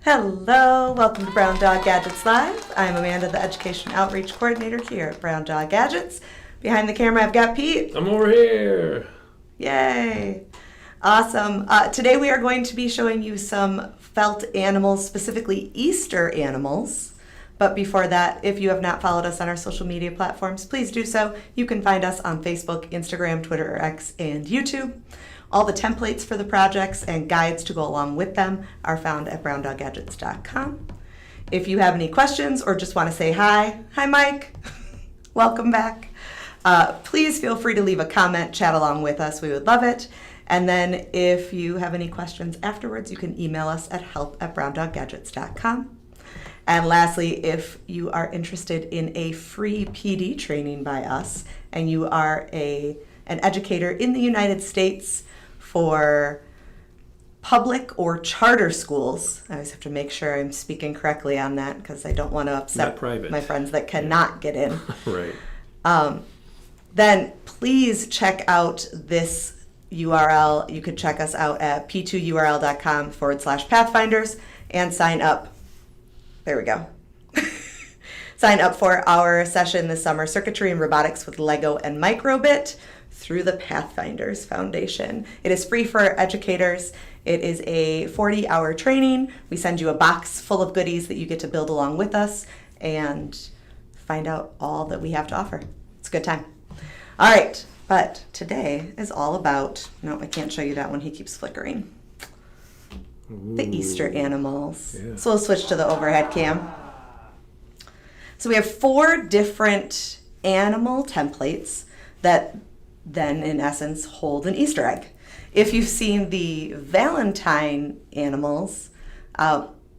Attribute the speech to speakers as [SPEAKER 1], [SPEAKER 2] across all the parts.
[SPEAKER 1] Hello, welcome to Brown Dog Gadgets Live. I'm Amanda, the Education Outreach Coordinator here at Brown Dog Gadgets. Behind the camera, I've got Pete.
[SPEAKER 2] I'm over here.
[SPEAKER 1] Yay. Awesome. Today we are going to be showing you some felt animals, specifically Easter animals. But before that, if you have not followed us on our social media platforms, please do so. You can find us on Facebook, Instagram, Twitter, or X, and YouTube. All the templates for the projects and guides to go along with them are found at browndoggadgets.com. If you have any questions or just want to say hi Mike, welcome back. Please feel free to leave a comment, chat along with us. We would love it. And then if you have any questions afterwards, you can email us at help@browndoggadgets.com. And lastly, if you are interested in a free PD training by us and you are an educator in the United States for public or charter schools, I always have to make sure I'm speaking correctly on that because I don't want to upset my friends that cannot get in.
[SPEAKER 2] Right.
[SPEAKER 1] Then please check out this URL. You could check us out at p2url.com/pathfinders and sign up. There we go. Sign up for our session this summer, Circuitry and Robotics with Lego and Microbit through the Pathfinders Foundation. It is free for educators. It is a 40-hour training. We send you a box full of goodies that you get to build along with us and find out all that we have to offer. It's a good time. All right, but today is all about, no, I can't show you that one. He keeps flickering. The Easter animals.
[SPEAKER 2] Yeah.
[SPEAKER 1] So we'll switch to the overhead cam. So we have 4 different animal templates that then in essence hold an Easter egg. If you've seen the Valentine animals,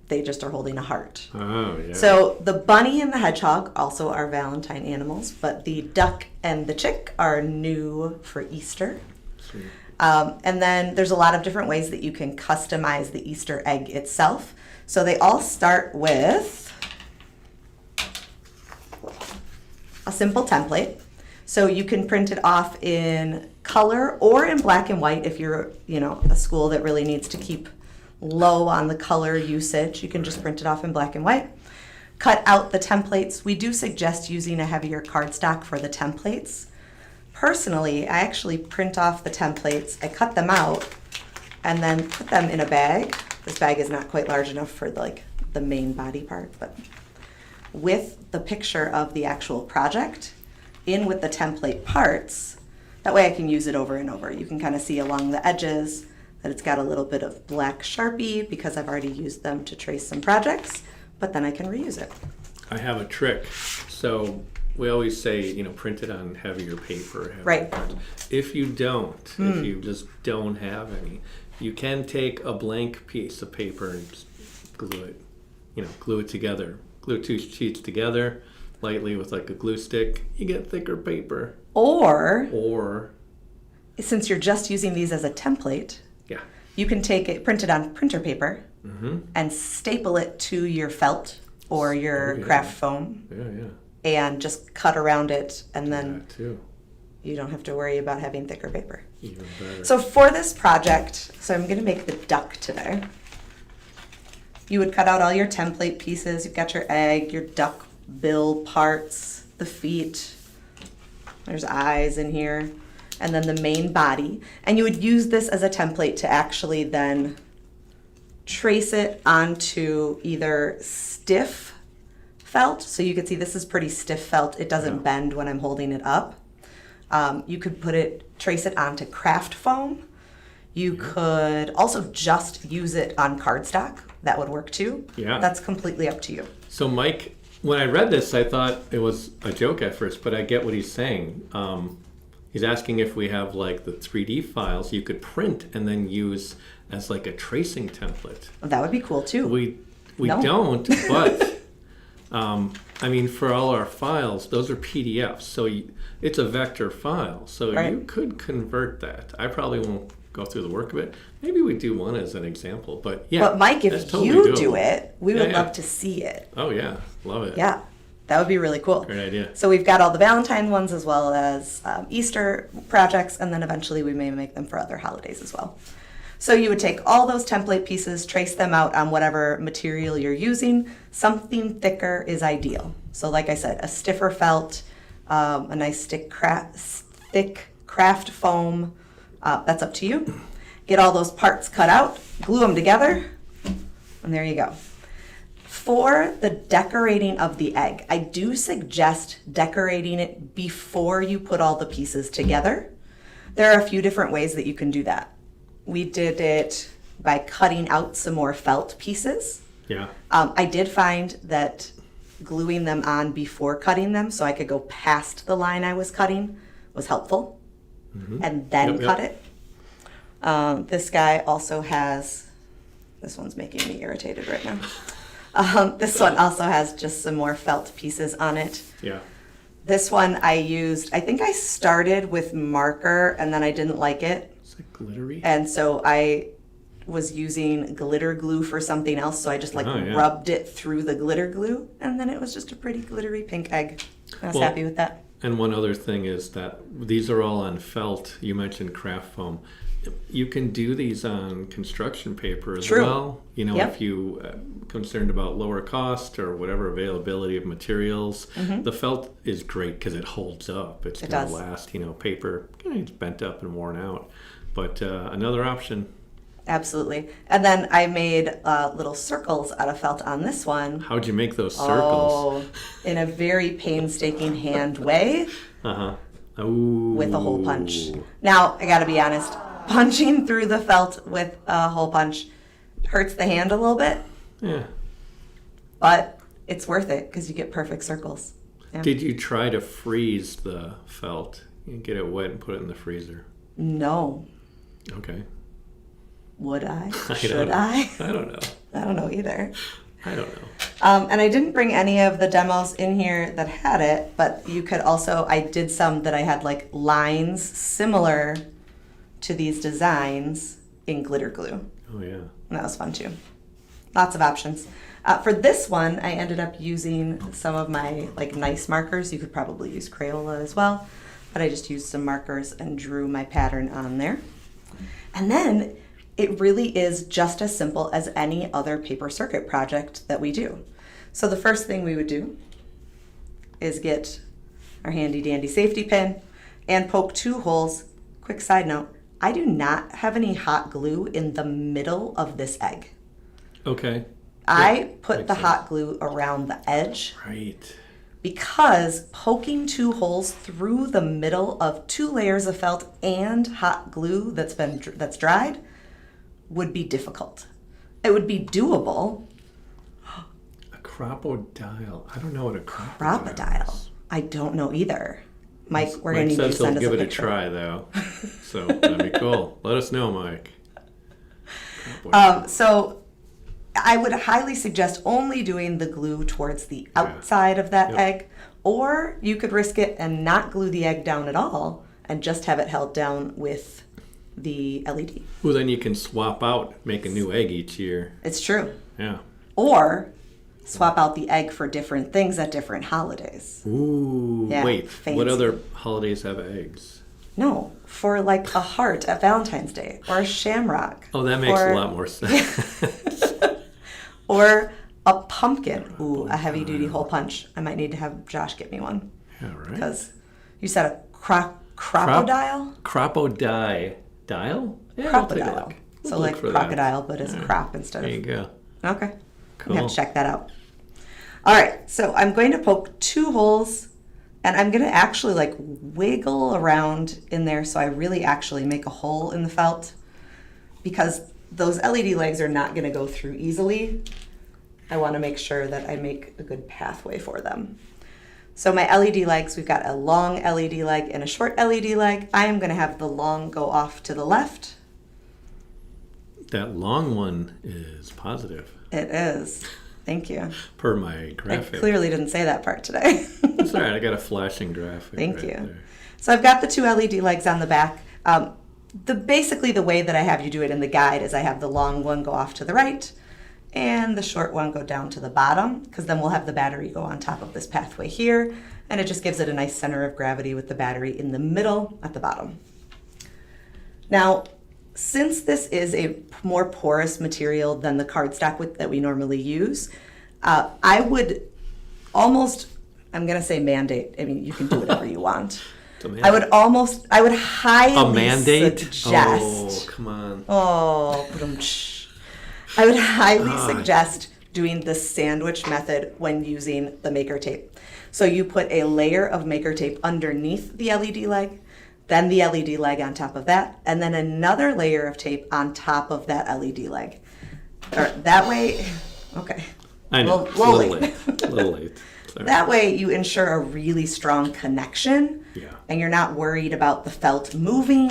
[SPEAKER 1] they just are holding a heart.
[SPEAKER 2] Oh, yeah.
[SPEAKER 1] So the bunny and the hedgehog also are Valentine animals, but the duck and the chick are new for Easter.
[SPEAKER 2] Sweet.
[SPEAKER 1] And then there's a lot of different ways that you can customize the Easter egg itself. So they all start with a simple template. So you can print it off in color or in black and white if you're, a school that really needs to keep low on the color usage. You can just print it off in black and white. Cut out the templates. We do suggest using a heavier cardstock for the templates. Personally, I actually print off the templates, I cut them out, and then put them in a bag. This bag is not quite large enough for the main body part, but with the picture of the actual project, in with the template parts. That way I can use it over and over. You can kind of see along the edges that it's got a little bit of black Sharpie because I've already used them to trace some projects, but then I can reuse it.
[SPEAKER 2] I have a trick. So we always say, print it on heavier paper.
[SPEAKER 1] Right.
[SPEAKER 2] If you don't, if you just don't have any, you can take a blank piece of paper and just glue it, glue it together. Glue 2 sheets together lightly with a glue stick. You get thicker paper.
[SPEAKER 1] Or since you're just using these as a template,
[SPEAKER 2] yeah,
[SPEAKER 1] you can take it, print it on printer paper, and staple it to your felt or your craft foam.
[SPEAKER 2] Yeah.
[SPEAKER 1] And just cut around it, and then
[SPEAKER 2] that too.
[SPEAKER 1] You don't have to worry about having thicker paper.
[SPEAKER 2] Even better.
[SPEAKER 1] So for this project, I'm going to make the duck today. You would cut out all your template pieces. You've got your egg, your duck bill parts, the feet. There's eyes in here, and then the main body. And you would use this as a template to actually then trace it onto either stiff felt. So you can see this is pretty stiff felt. It doesn't bend when I'm holding it up. You could trace it onto craft foam. You could also just use it on cardstock. That would work too.
[SPEAKER 2] Yeah.
[SPEAKER 1] That's completely up to you.
[SPEAKER 2] So Mike, when I read this, I thought it was a joke at first, but I get what he's saying. He's asking if we have the 3D files you could print and then use as a tracing template.
[SPEAKER 1] That would be cool too.
[SPEAKER 2] We don't, but for all our files, those are PDFs, so it's a vector file, so you could convert that. I probably won't go through the work of it. Maybe we do one as an example, but yeah.
[SPEAKER 1] But Mike, if
[SPEAKER 2] totally
[SPEAKER 1] you
[SPEAKER 2] doable.
[SPEAKER 1] do it, we would love to see it.
[SPEAKER 2] Oh yeah, love it.
[SPEAKER 1] Yeah, that would be really cool.
[SPEAKER 2] Great idea.
[SPEAKER 1] So we've got all the Valentine ones as well as Easter projects, and then eventually we may make them for other holidays as well. So you would take all those template pieces, trace them out on whatever material you're using. Something thicker is ideal. So like I said, a stiffer felt, a nice thick craft foam, that's up to you. Get all those parts cut out, glue them together, and there you go. For the decorating of the egg, I do suggest decorating it before you put all the pieces together. There are a few different ways that you can do that. We did it by cutting out some more felt pieces.
[SPEAKER 2] Yeah.
[SPEAKER 1] I did find that gluing them on before cutting them so I could go past the line I was cutting was helpful. And then cut it. This guy also has, this one's making me irritated right now. This one also has just some more felt pieces on it.
[SPEAKER 2] Yeah.
[SPEAKER 1] This one I used, I think I started with marker and then I didn't like it.
[SPEAKER 2] Is it glittery?
[SPEAKER 1] And so I was using glitter glue for something else. So I just rubbed it through the glitter glue and then it was just a pretty glittery pink egg. I was happy with that.
[SPEAKER 2] And one other thing is that these are all on felt. You mentioned craft foam. You can do these on construction paper as well. You know, if you concerned about lower cost or whatever availability of materials, the felt is great because it holds up. It's going to last. You know, paper it's bent up and worn out. But another option.
[SPEAKER 1] Absolutely. And then I made little circles out of felt on this one.
[SPEAKER 2] How'd you make those circles?
[SPEAKER 1] In a very painstaking hand way.
[SPEAKER 2] Ooh.
[SPEAKER 1] With a hole punch. Now, I got to be honest. Punching through the felt with a hole punch hurts the hand a little bit.
[SPEAKER 2] Yeah.
[SPEAKER 1] But it's worth it because you get perfect circles. Yeah.
[SPEAKER 2] Did you try to freeze the felt and get it wet and put it in the freezer?
[SPEAKER 1] No.
[SPEAKER 2] Okay.
[SPEAKER 1] Would I? Should I?
[SPEAKER 2] I don't know.
[SPEAKER 1] I don't know either.
[SPEAKER 2] I don't know.
[SPEAKER 1] And I didn't bring any of the demos in here that had it, but you could also, I did some that I had like lines similar to these designs in glitter glue.
[SPEAKER 2] Oh yeah.
[SPEAKER 1] And that was fun too. Lots of options. For this one, I ended up using some of my like nice markers. You could probably use Crayola as well, but I just used some markers and drew my pattern on there. And then it really is just as simple as any other paper circuit project that we do. So the first thing we would do is get our handy dandy safety pin and poke 2 holes. Quick side note, I do not have any hot glue in the middle of this egg.
[SPEAKER 2] Okay.
[SPEAKER 1] I put the hot glue around the edge.
[SPEAKER 2] Right.
[SPEAKER 1] Because poking 2 holes through the middle of 2 layers of felt and hot glue that's dried would be difficult. It would be doable.
[SPEAKER 2] A crocodile. I don't know what a crocodile is.
[SPEAKER 1] I don't know either. Mike, we're going to need you to send us a picture.
[SPEAKER 2] Give it a try, though. So that'd be cool. Let us know, Mike.
[SPEAKER 1] So I would highly suggest only doing the glue towards the outside of that egg, or you could risk it and not glue the egg down at all and just have it held down with the LED.
[SPEAKER 2] Well, then you can swap out, make a new egg each year.
[SPEAKER 1] It's true.
[SPEAKER 2] Yeah.
[SPEAKER 1] Or swap out the egg for different things at different holidays.
[SPEAKER 2] Ooh,
[SPEAKER 1] Yeah,
[SPEAKER 2] wait.
[SPEAKER 1] fancy.
[SPEAKER 2] What other holidays have eggs?
[SPEAKER 1] No, for like a heart at Valentine's Day or a shamrock.
[SPEAKER 2] Oh, that makes a lot more sense.
[SPEAKER 1] Or a pumpkin. Ooh, a heavy-duty hole punch. I might need to have Josh get me one.
[SPEAKER 2] Yeah, right.
[SPEAKER 1] Because you said a crocodile?
[SPEAKER 2] Crocodile? Dial? Yeah,
[SPEAKER 1] Crocodile. So like crocodile, but it's crop instead of...
[SPEAKER 2] There you go.
[SPEAKER 1] Okay.
[SPEAKER 2] Cool.
[SPEAKER 1] I have to check that out. All right, so I'm going to poke 2 holes, and I'm going to actually like wiggle around in there so I really actually make a hole in the felt, because those LED legs are not going to go through easily. I want to make sure that I make a good pathway for them. So my LED legs, we've got a long LED leg and a short LED leg. I am going to have the long go off to the left.
[SPEAKER 2] That long one is positive.
[SPEAKER 1] It is. Thank you.
[SPEAKER 2] Per my graphic.
[SPEAKER 1] I clearly didn't say that part today.
[SPEAKER 2] That's all right. I got a flashing graphic.
[SPEAKER 1] Thank you.
[SPEAKER 2] There.
[SPEAKER 1] So I've got the 2 LED legs on the back. Basically the way that I have you do it in the guide is I have the long one go off to the right and the short one go down to the bottom, because then we'll have the battery go on top of this pathway here, and it just gives it a nice center of gravity with the battery in the middle at the bottom. Now, since this is a more porous material than the cardstock that we normally use, I would almost, I'm going to say mandate. I mean, you can do whatever you want. I would highly
[SPEAKER 2] a mandate?
[SPEAKER 1] suggest.
[SPEAKER 2] Oh, come on.
[SPEAKER 1] I would highly suggest doing the sandwich method when using the maker tape. So you put a layer of maker tape underneath the LED leg, then the LED leg on top of that, and then another layer of tape on top of that LED leg. That way, okay.
[SPEAKER 2] I know.
[SPEAKER 1] A little late.
[SPEAKER 2] A little late. Sorry.
[SPEAKER 1] That way you ensure a really strong connection,
[SPEAKER 2] Yeah.
[SPEAKER 1] and you're not worried about the felt moving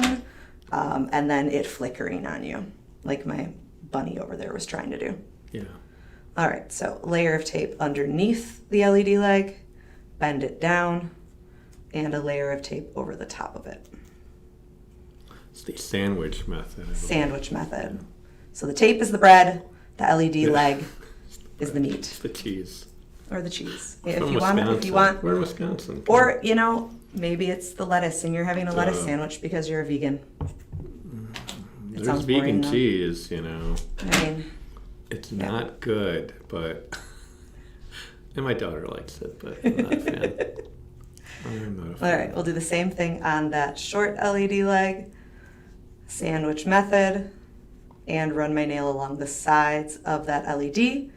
[SPEAKER 1] and then it flickering on you, like my bunny over there was trying to do.
[SPEAKER 2] Yeah.
[SPEAKER 1] All right, so layer of tape underneath the LED leg, bend it down, and a layer of tape over the top of it.
[SPEAKER 2] It's the sandwich method. I believe.
[SPEAKER 1] Sandwich method. So the tape is the bread, the LED leg is the meat.
[SPEAKER 2] It's the cheese.
[SPEAKER 1] Or the cheese.
[SPEAKER 2] From
[SPEAKER 1] If you
[SPEAKER 2] Wisconsin.
[SPEAKER 1] want.
[SPEAKER 2] We're in Wisconsin.
[SPEAKER 1] Or, maybe it's the lettuce and you're having a lettuce sandwich because you're a vegan. It
[SPEAKER 2] There's
[SPEAKER 1] sounds
[SPEAKER 2] vegan
[SPEAKER 1] boring, though.
[SPEAKER 2] cheese,
[SPEAKER 1] I mean,
[SPEAKER 2] It's not good, but... and my daughter likes it, but I'm not a fan. I'm not a fan.
[SPEAKER 1] all right, we'll do the same thing on that short LED leg, sandwich method, and run my nail along the sides of that LED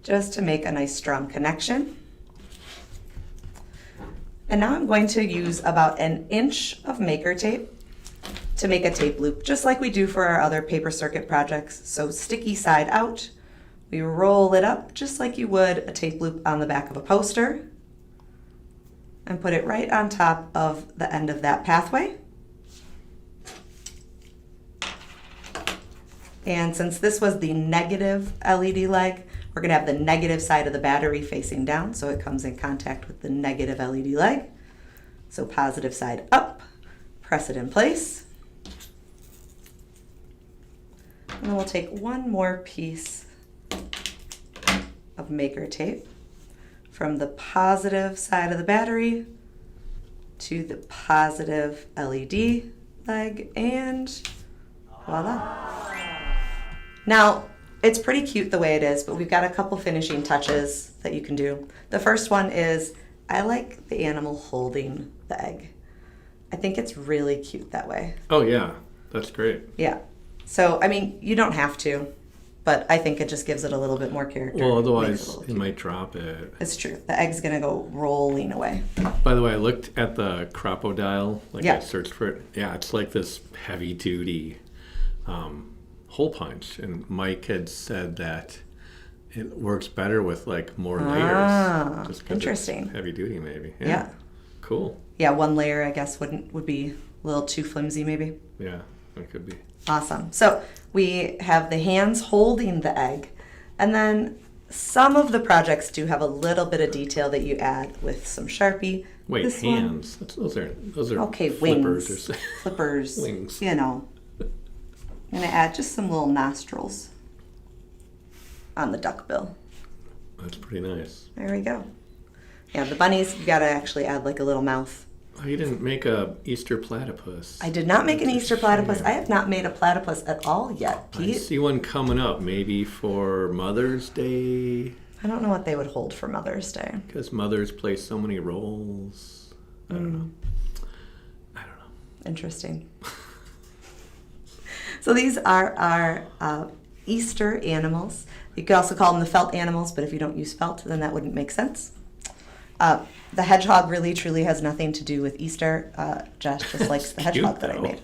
[SPEAKER 1] just to make a nice strong connection. And now I'm going to use about 1 inch of maker tape to make a tape loop, just like we do for our other paper circuit projects. So sticky side out, we roll it up just like you would a tape loop on the back of a poster, and put it right on top of the end of that pathway. And since this was the negative LED leg, we're going to have the negative side of the battery facing down, so it comes in contact with the negative LED leg. So positive side up, press it in place. And then we'll take one more piece of maker tape from the positive side of the battery to the positive LED leg, and voila. Now, it's pretty cute the way it is, but we've got a couple finishing touches that you can do. The first one is, I like the animal holding the egg. I think it's really cute that way.
[SPEAKER 2] Oh, yeah. That's great.
[SPEAKER 1] Yeah. So, I mean, you don't have to, but I think it just gives it a little bit more character.
[SPEAKER 2] Well,
[SPEAKER 1] Makes
[SPEAKER 2] otherwise,
[SPEAKER 1] a little
[SPEAKER 2] it
[SPEAKER 1] cute.
[SPEAKER 2] might drop it.
[SPEAKER 1] It's true. The egg's going to go rolling away.
[SPEAKER 2] By the way, I looked at the crocodile.
[SPEAKER 1] Yeah.
[SPEAKER 2] I searched for it. Yeah, it's like this heavy-duty hole punch. And Mike had said that it works better with, more layers. Just 'cause
[SPEAKER 1] interesting.
[SPEAKER 2] It's heavy-duty, maybe.
[SPEAKER 1] Yeah.
[SPEAKER 2] Cool.
[SPEAKER 1] Yeah, one layer, I guess, would be a little too flimsy, maybe.
[SPEAKER 2] Yeah, it could be.
[SPEAKER 1] Awesome. So we have the hands holding the egg, and then some of the projects do have a little bit of detail that you add with some Sharpie.
[SPEAKER 2] Wait,
[SPEAKER 1] This one-
[SPEAKER 2] hands. Those are
[SPEAKER 1] Okay,
[SPEAKER 2] flippers.
[SPEAKER 1] wings. Flippers.
[SPEAKER 2] Wings.
[SPEAKER 1] I'm going to add just some little nostrils on the duck bill.
[SPEAKER 2] That's pretty nice.
[SPEAKER 1] There we go. Yeah, the bunnies, you got to actually add like a little mouth.
[SPEAKER 2] Oh, you didn't make a Easter platypus.
[SPEAKER 1] I did not make an
[SPEAKER 2] That's a
[SPEAKER 1] Easter platypus.
[SPEAKER 2] shame.
[SPEAKER 1] I have not made a platypus at all yet,
[SPEAKER 2] I
[SPEAKER 1] Pete.
[SPEAKER 2] see one coming up, maybe for Mother's Day,
[SPEAKER 1] I don't know what they would hold for Mother's Day.
[SPEAKER 2] because mothers play so many roles. I don't know.
[SPEAKER 1] Interesting. So these are our Easter animals. You could also call them the felt animals, but if you don't use felt, then that wouldn't make sense. The hedgehog really truly has nothing to do with Easter. Josh just likes the
[SPEAKER 2] Cute,
[SPEAKER 1] hedgehog that I
[SPEAKER 2] though.
[SPEAKER 1] made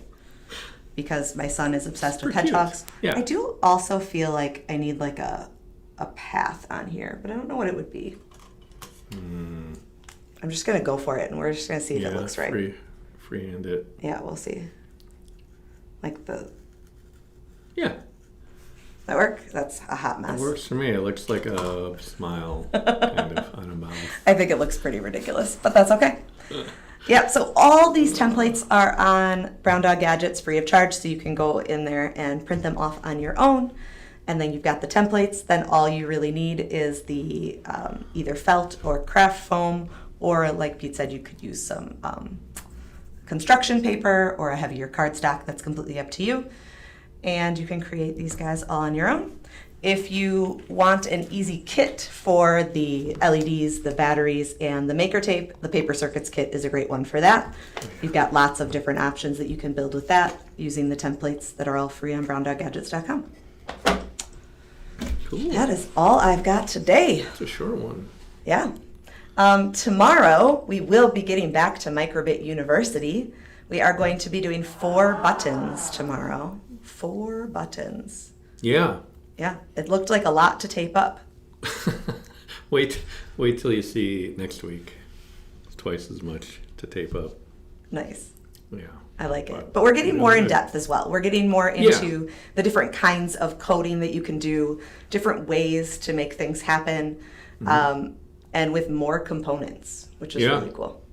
[SPEAKER 1] because my son is obsessed with
[SPEAKER 2] Super cute.
[SPEAKER 1] hedgehogs.
[SPEAKER 2] Yeah.
[SPEAKER 1] I do also feel like I need like a path on here, but I don't know what it would be. I'm just gonna go for it, and we're just gonna see if it looks right.
[SPEAKER 2] Freehand it.
[SPEAKER 1] Yeah, we'll see. Like
[SPEAKER 2] Yeah,
[SPEAKER 1] that work? That's a hot
[SPEAKER 2] it
[SPEAKER 1] mess.
[SPEAKER 2] works for me. It looks like a smile kind of on a mouth.
[SPEAKER 1] I think it looks pretty ridiculous, but that's okay. Yep, so all these templates are on Brown Dog Gadgets free of charge, so you can go in there and print them off on your own. And then you've got the templates. Then all you really need is the either felt or craft foam, or like Pete said, you could use some construction paper or a heavier cardstock. That's completely up to you. and you can create these guys all on your own. If you want an easy kit for the LEDs, the batteries, and the maker tape, the paper circuits kit is a great one for that. You've got lots of different options that you can build with that using the templates that are all free on browndoggadgets.com.
[SPEAKER 2] Cool.
[SPEAKER 1] That is all I've got today.
[SPEAKER 2] It's a short one.
[SPEAKER 1] Yeah. Tomorrow, we will be getting back to Microbit University. We are going to be doing 4 buttons tomorrow. 4 buttons.
[SPEAKER 2] Yeah.
[SPEAKER 1] Yeah, it looked like a lot to tape up.
[SPEAKER 2] Wait till you see next week. It's twice as much to tape up.
[SPEAKER 1] Nice.
[SPEAKER 2] Yeah.
[SPEAKER 1] I like it. But we're getting more in depth as well. We're getting more into
[SPEAKER 2] Yeah.
[SPEAKER 1] the different kinds of coding that you can do, different ways to make things happen, and with more components, which is really cool.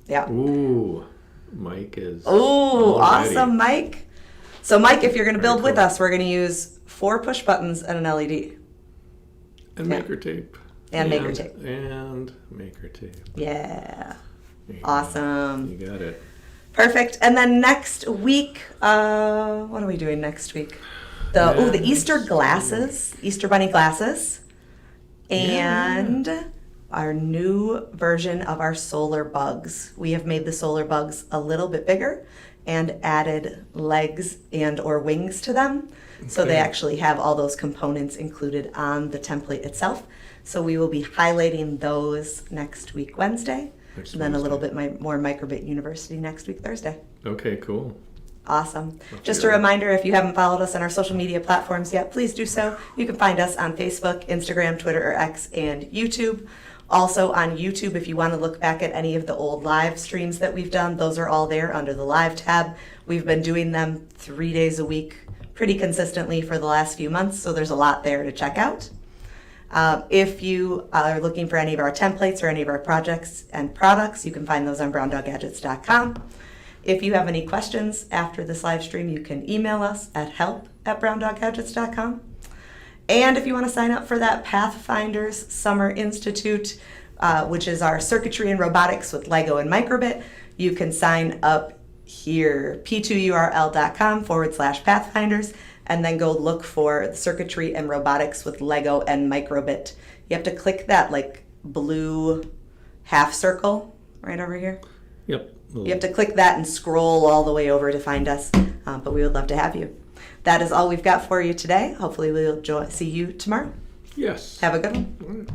[SPEAKER 1] Yeah.
[SPEAKER 2] Ooh, Mike is.
[SPEAKER 1] Ooh,
[SPEAKER 2] all ready.
[SPEAKER 1] awesome, Mike. So, Mike, if you're going to
[SPEAKER 2] Very
[SPEAKER 1] build with
[SPEAKER 2] cool.
[SPEAKER 1] us, we're going to use 4 push buttons and an LED.
[SPEAKER 2] And maker tape.
[SPEAKER 1] And maker tape.
[SPEAKER 2] And maker tape.
[SPEAKER 1] Yeah.
[SPEAKER 2] There you
[SPEAKER 1] Awesome.
[SPEAKER 2] go. You got it.
[SPEAKER 1] Perfect. And then next week, what are we doing next week? The Easter glasses, Easter bunny glasses, and our new version of our solar bugs. We have made the solar bugs a little bit bigger and added legs and or wings to them. So they actually have all those components included on the template itself. So we will be highlighting those next week, Wednesday. And then a little bit more Microbit University next week, Thursday.
[SPEAKER 2] Okay, cool.
[SPEAKER 1] Awesome. Just a reminder, if you haven't followed us on our social media platforms yet, please do so. You can find us on Facebook, Instagram, Twitter, or X, and YouTube. Also on YouTube, if you want to look back at any of the old live streams that we've done, those are all there under the live tab. We've been doing them 3 days a week pretty consistently for the last few months, so there's a lot there to check out. If you are looking for any of our templates or any of our projects and products, you can find those on browndoggadgets.com. If you have any questions after this live stream, you can email us at help@browndoggadgets.com. And if you want to sign up for that Pathfinders Summer Institute, which is our circuitry and robotics with Lego and Microbit, you can sign up here, p2url.com/Pathfinders, and then go look for the circuitry and robotics with Lego and Microbit. You have to click that like blue half circle right over here.
[SPEAKER 2] Yep.
[SPEAKER 1] You have to click that and scroll all the way over to find us, but we would love to have you. That is all we've got for you today. Hopefully we'll see you tomorrow.
[SPEAKER 2] Yes.
[SPEAKER 1] Have a good one.
[SPEAKER 2] All right.